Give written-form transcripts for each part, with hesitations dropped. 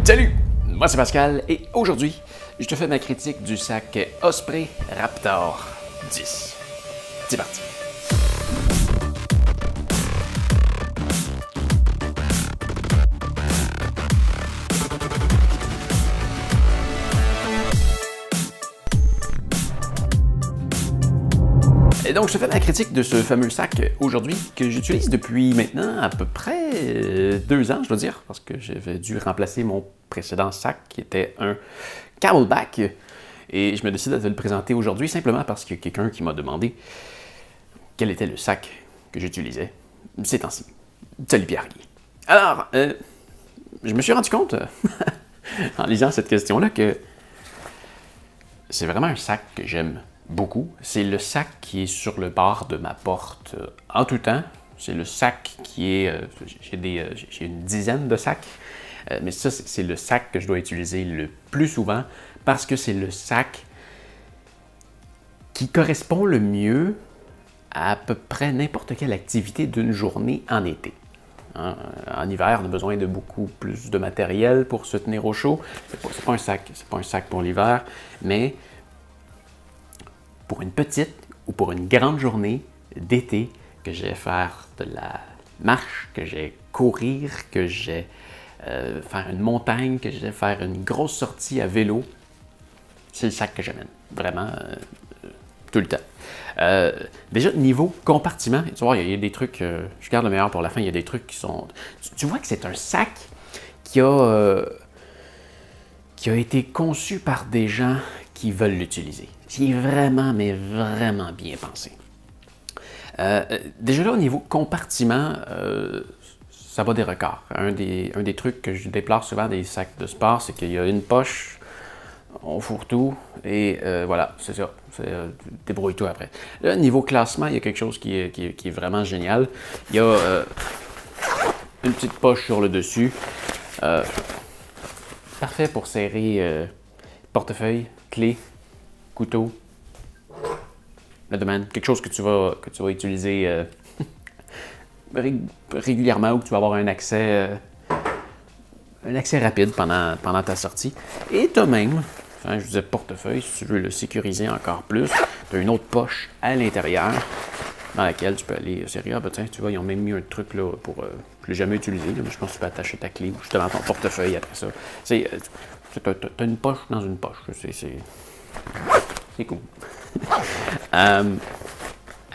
Salut, moi c'est Pascal et aujourd'hui, je te fais ma critique du sac Osprey Raptor 10. C'est parti. Et donc, je te fais ma critique de ce fameux sac aujourd'hui que j'utilise depuis maintenant à peu près 2 ans, je dois dire, parce que j'avais dû remplacer mon précédent sac qui était un Camelback. Et je me décide de te le présenter aujourd'hui simplement parce qu'il y a quelqu'un qui m'a demandé quel était le sac que j'utilisais ces temps-ci. Salut Pierre. Alors, je me suis rendu compte, en lisant cette question-là, que c'est vraiment un sac que j'aime beaucoup. C'est le sac qui est sur le bord de ma porte en tout temps. C'est le sac qui est... j'ai une dizaine de sacs, mais ça, c'est le sac que je dois utiliser le plus souvent parce que c'est le sac qui correspond le mieux à peu près n'importe quelle activité d'une journée en été. Hein? En hiver, on a besoin de beaucoup plus de matériel pour se tenir au chaud. C'est pas un sac pour l'hiver, mais pour une petite ou pour une grande journée d'été, que j'ai faire de la marche, que j'ai courir, que j'ai faire une montagne, que j'ai faire une grosse sortie à vélo, c'est le sac que j'amène, vraiment, tout le temps. Déjà, niveau compartiment, tu vois, il y a des trucs, je garde le meilleur pour la fin, il y a des trucs qui sont... Tu vois que c'est un sac qui a été conçu par des gens qui veulent l'utiliser. Qui est vraiment, mais vraiment bien pensé. Déjà là, au niveau compartiment, ça bat des records. Un des trucs que je déplore souvent des sacs de sport, c'est qu'il y a une poche, on fourre-tout, et voilà, c'est ça. Débrouille-toi après. Là, niveau classement, il y a quelque chose qui est vraiment génial. Il y a une petite poche sur le dessus. Parfait pour serrer portefeuille, clé, couteau, le domaine, quelque chose que tu vas utiliser régulièrement ou que tu vas avoir un accès rapide pendant ta sortie. Et tu as même, hein, je disais portefeuille, si tu veux le sécuriser encore plus, tu as une autre poche à l'intérieur dans laquelle tu peux aller serrer. Ah, ben, tiens, tu vois, ils ont même mis un truc là pour que je l'ai jamais utilisé, là, mais je pense que tu peux attacher ta clé ou justement ton portefeuille après ça. Tu as une poche dans une poche. C'est cool. À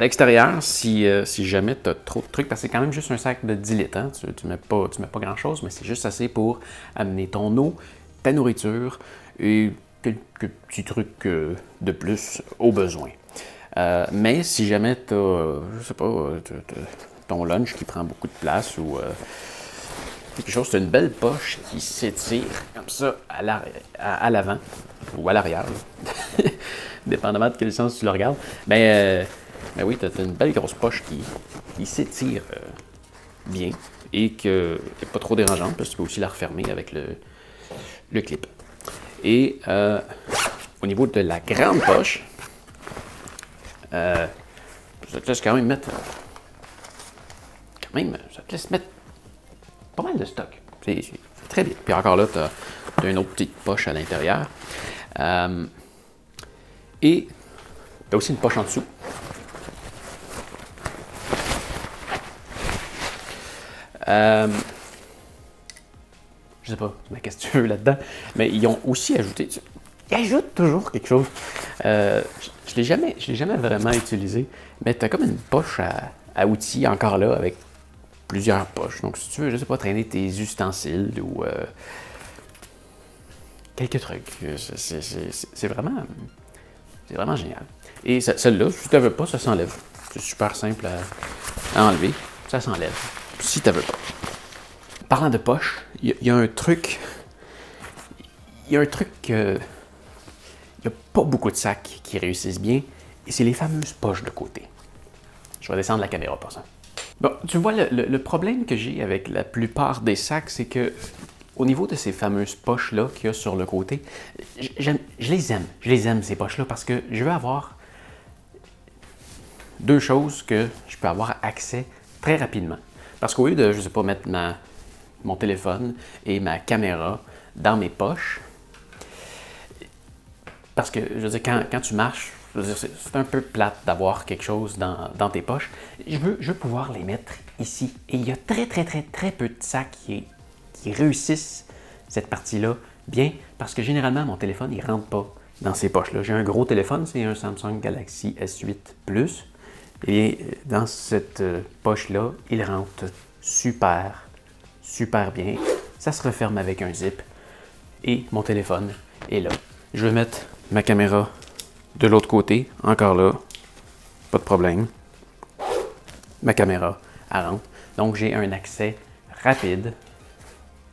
l'extérieur, si jamais tu as trop de trucs, parce que c'est quand même juste un sac de 10 litres, hein, tu mets pas grand-chose, mais c'est juste assez pour amener ton eau, ta nourriture et quelques petits trucs de plus au besoin. Mais si jamais tu as, je sais pas, ton lunch qui prend beaucoup de place ou quelque chose, c'est une belle poche qui s'étire comme ça à l'avant ou à l'arrière, dépendamment de quel sens tu le regardes. Ben oui, tu as une belle grosse poche qui s'étire bien et qui n'est pas trop dérangeante parce que tu peux aussi la refermer avec le clip. Et au niveau de la grande poche, ça te laisse quand même mettre... ça te laisse mettre pas mal de stock. C'est très bien. Puis encore là, tu as une autre petite poche à l'intérieur. Et tu as aussi une poche en dessous. Je sais pas, qu'est-ce que tu veux là-dedans, mais ils ont aussi ajouté... Ils ajoutent toujours quelque chose. Je l'ai jamais vraiment utilisé, mais tu as comme une poche à outils encore là avec plusieurs poches. Donc, si tu veux, je sais pas, traîner tes ustensiles ou quelques trucs. C'est vraiment génial. Et celle-là, si tu ne veux pas, ça s'enlève. C'est super simple à enlever. Ça s'enlève. Si tu ne veux pas. Parlant de poche, il y a un truc. Il y a un truc que... Il n'y a pas beaucoup de sacs qui réussissent bien. Et c'est les fameuses poches de côté. Je vais descendre la caméra pour ça. Bon, tu vois, le problème que j'ai avec la plupart des sacs, c'est que au niveau de ces fameuses poches-là qu'il y a sur le côté, je les aime. Je les aime, ces poches-là, parce que je veux avoir 2 choses que je peux avoir accès très rapidement. Parce qu'au lieu de, je ne sais pas, mettre mon téléphone et ma caméra dans mes poches. Parce que, je veux dire, quand tu marches, je veux dire, c'est un peu plate d'avoir quelque chose dans tes poches. Je veux pouvoir les mettre ici. Et il y a très peu de sacs qui réussissent cette partie-là bien, parce que généralement, mon téléphone, il ne rentre pas dans ces poches-là. J'ai un gros téléphone, c'est un Samsung Galaxy S8 Plus. Et dans cette poche-là, il rentre super bien. Ça se referme avec un zip. Et mon téléphone est là. Je vais mettre ma caméra de l'autre côté, encore là, pas de problème. Ma caméra, elle rentre. Donc, j'ai un accès rapide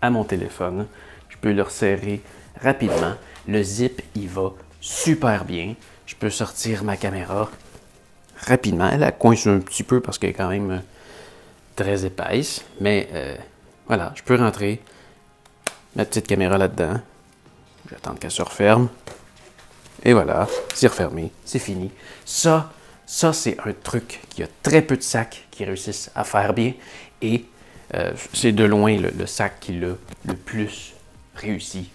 à mon téléphone. Je peux le resserrer rapidement. Le zip, il va super bien. Je peux sortir ma caméra rapidement. Elle coince un petit peu parce qu'elle est quand même très épaisse. Mais voilà, je peux rentrer ma petite caméra là-dedans. J'attends qu'elle se referme. Et voilà, c'est refermé, c'est fini. Ça c'est un truc qu'il y a très peu de sacs qui réussissent à faire bien. Et c'est de loin le sac qui l'a le plus réussi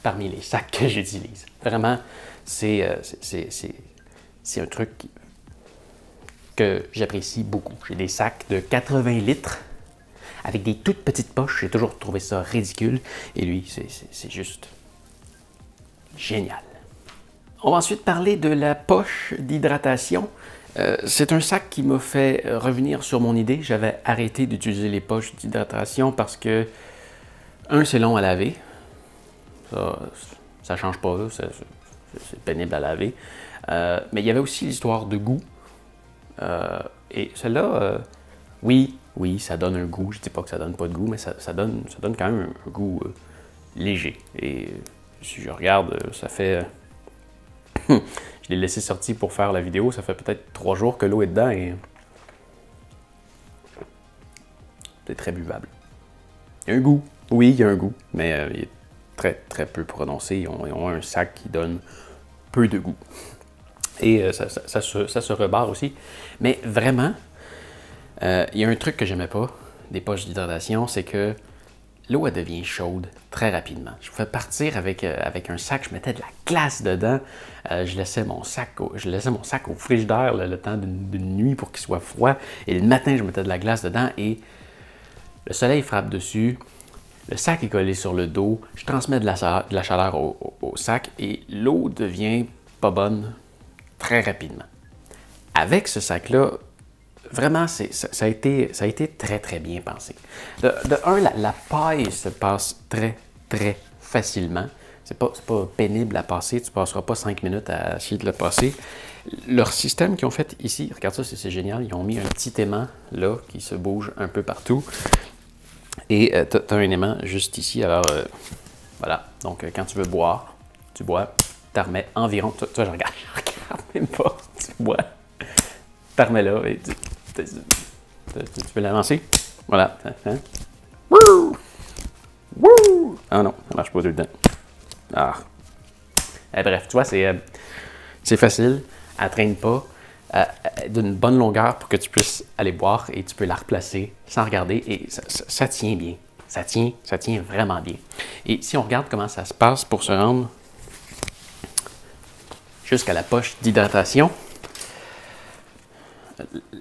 parmi les sacs que j'utilise. Vraiment, c'est un truc que j'apprécie beaucoup. J'ai des sacs de 80 litres avec des toutes petites poches. J'ai toujours trouvé ça ridicule. Et lui, c'est juste génial. On va ensuite parler de la poche d'hydratation. C'est un sac qui m'a fait revenir sur mon idée. J'avais arrêté d'utiliser les poches d'hydratation parce que, c'est long à laver. Ça change pas, c'est pénible à laver. Mais il y avait aussi l'histoire de goût. Et celle-là, oui, ça donne un goût. Je ne dis pas que ça donne pas de goût, mais ça donne quand même un goût léger. Et si je regarde, ça fait... je l'ai laissé sortir pour faire la vidéo. Ça fait peut-être 3 jours que l'eau est dedans et... c'est très buvable. Il y a un goût. Oui, il y a un goût, mais il est très peu prononcé. Ils ont un sac qui donne peu de goût. Et ça se rebarre aussi. Mais vraiment, il y a un truc que j'aimais pas des poches d'hydratation, c'est que l'eau, elle devient chaude très rapidement. Je pouvais partir avec un sac, je mettais de la glace dedans. Je laissais mon sac au frigidaire le temps d'une nuit pour qu'il soit froid. Et le matin, je mettais de la glace dedans et le soleil frappe dessus. Le sac est collé sur le dos. Je transmets de la chaleur au sac et l'eau devient pas bonne très rapidement. Avec ce sac-là, vraiment, ça a été très bien pensé. De un, la paille se passe très facilement. C'est pas pénible à passer. Tu ne passeras pas 5 minutes à essayer de le passer. Leur système qu'ils ont fait ici, regarde ça, c'est génial. Ils ont mis un petit aimant là qui se bouge un peu partout. Et tu as un aimant juste ici. Alors, voilà. Donc, quand tu veux boire, tu bois. Tu remets environ... Toi, je regarde même pas. Tu bois. Tu remets là et tu peux l'avancer. Voilà. Wouh! Wouh! Ah non, ça marche pas tout le temps. Ah. Bref, tu vois, c'est facile. Elle traîne pas. D'une bonne longueur pour que tu puisses aller boire et tu peux la replacer sans regarder et ça tient bien. Ça tient vraiment bien. Et si on regarde comment ça se passe pour se rendre jusqu'à la poche d'hydratation,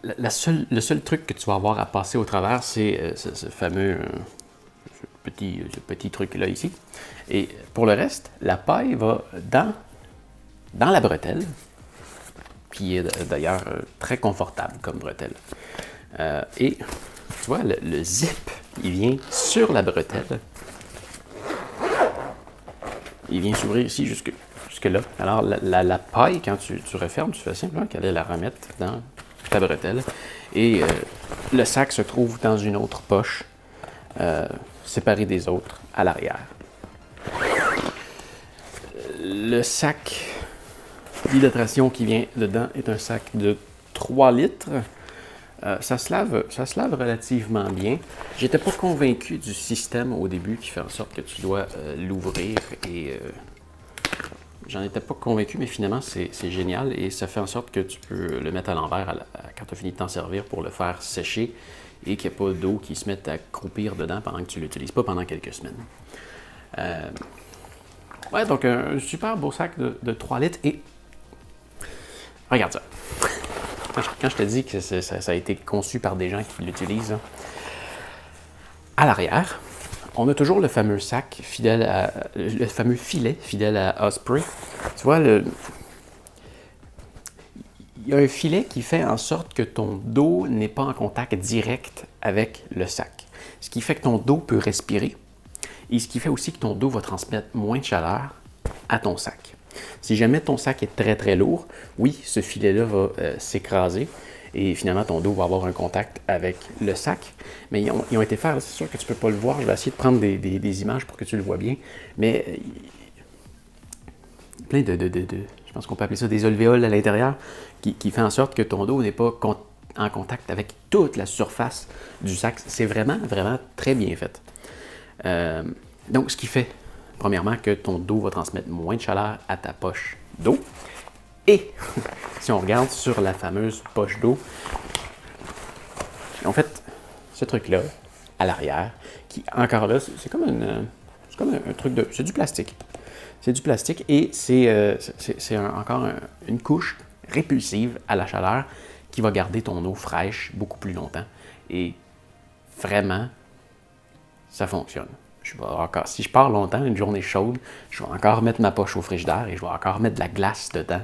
le seul truc que tu vas avoir à passer au travers, c'est ce fameux petit truc-là ici. Et pour le reste, la paille va dans la bretelle, qui est d'ailleurs très confortable comme bretelle. Et tu vois, le zip, il vient sur la bretelle. Il vient s'ouvrir ici jusque là. Alors, la paille, quand tu refermes, tu fais simplement qu'elle la remettre dans ta bretelle. Et le sac se trouve dans une autre poche, séparée des autres, à l'arrière. Le sac d'hydratation qui vient dedans est un sac de 3 litres. Ça se lave relativement bien. J'étais pas convaincu du système au début qui fait en sorte que tu dois l'ouvrir et j'en étais pas convaincu, mais finalement c'est génial et ça fait en sorte que tu peux le mettre à l'envers quand tu as fini de t'en servir pour le faire sécher et qu'il n'y a pas d'eau qui se mette à croupir dedans pendant que tu ne l'utilises pas pendant quelques semaines. Ouais, donc un super beau sac de 3 litres et regarde ça. Quand je te dis que ça a été conçu par des gens qui l'utilisent, à l'arrière, on a toujours le fameux sac fidèle le fameux filet fidèle à Osprey. Tu vois, il y a un filet qui fait en sorte que ton dos n'est pas en contact direct avec le sac. Ce qui fait que ton dos peut respirer et ce qui fait aussi que ton dos va transmettre moins de chaleur à ton sac. Si jamais ton sac est très très lourd, oui, ce filet-là va s'écraser et finalement ton dos va avoir un contact avec le sac. Mais ils ont été faits, c'est sûr que tu ne peux pas le voir, je vais essayer de prendre des images pour que tu le vois bien, mais plein je pense qu'on peut appeler ça des alvéoles à l'intérieur, qui fait en sorte que ton dos n'est pas en contact avec toute la surface du sac. C'est vraiment, vraiment très bien fait. Donc, ce qui fait, premièrement, que ton dos va transmettre moins de chaleur à ta poche d'eau. Et, si on regarde sur la fameuse poche d'eau, en fait, ce truc-là, à l'arrière, qui, encore là, c'est comme un truc de... C'est du plastique. C'est du plastique et c'est encore une couche répulsive à la chaleur qui va garder ton eau fraîche beaucoup plus longtemps. Et vraiment, ça fonctionne. Si je pars longtemps, une journée chaude, je vais encore mettre ma poche au frigidaire et je vais encore mettre de la glace dedans.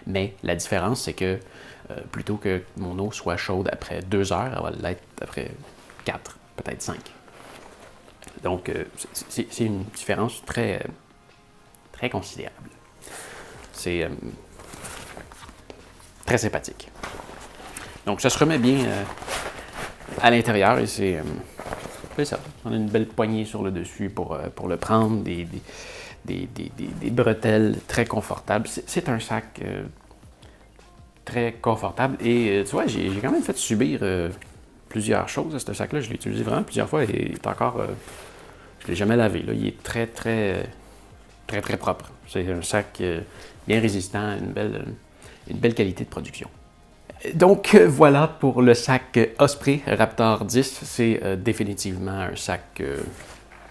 Mais la différence, c'est que plutôt que mon eau soit chaude après 2 heures, elle va l'être après 4, peut-être 5. Donc, c'est une différence très considérable. C'est très sympathique. Donc, ça se remet bien à l'intérieur et c'est ça. On a une belle poignée sur le dessus pour le prendre, des bretelles très confortables. C'est un sac très confortable et tu vois, j'ai quand même fait subir plusieurs choses à ce sac-là. Je l'ai utilisé vraiment plusieurs fois et il est encore... je ne l'ai jamais lavé. Là. Il est très propre. C'est un sac bien résistant, une belle qualité de production. Donc voilà pour le sac Osprey Raptor 10. C'est définitivement un sac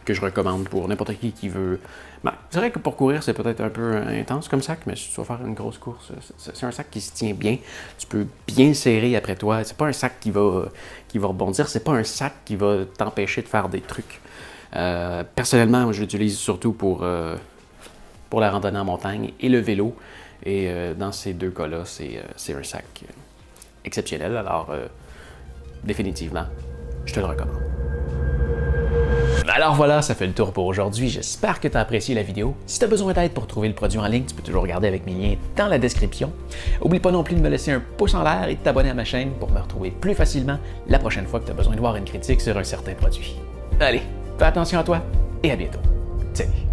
que je recommande pour n'importe qui veut... Ben, c'est vrai que pour courir, c'est peut-être un peu intense comme sac, mais si tu vas faire une grosse course, c'est un sac qui se tient bien. Tu peux bien le serrer après toi. C'est pas un sac qui va rebondir. C'est pas un sac qui va t'empêcher de faire des trucs. Personnellement, moi, je l'utilise surtout pour la randonnée en montagne et le vélo. Et dans ces deux cas-là, c'est un sac exceptionnel. Alors, définitivement, je te le recommande. Alors voilà, ça fait le tour pour aujourd'hui. J'espère que tu as apprécié la vidéo. Si tu as besoin d'aide pour trouver le produit en ligne, tu peux toujours regarder avec mes liens dans la description. N'oublie pas non plus de me laisser un pouce en l'air et de t'abonner à ma chaîne pour me retrouver plus facilement la prochaine fois que tu as besoin de voir une critique sur un certain produit. Allez, fais attention à toi et à bientôt. Salut!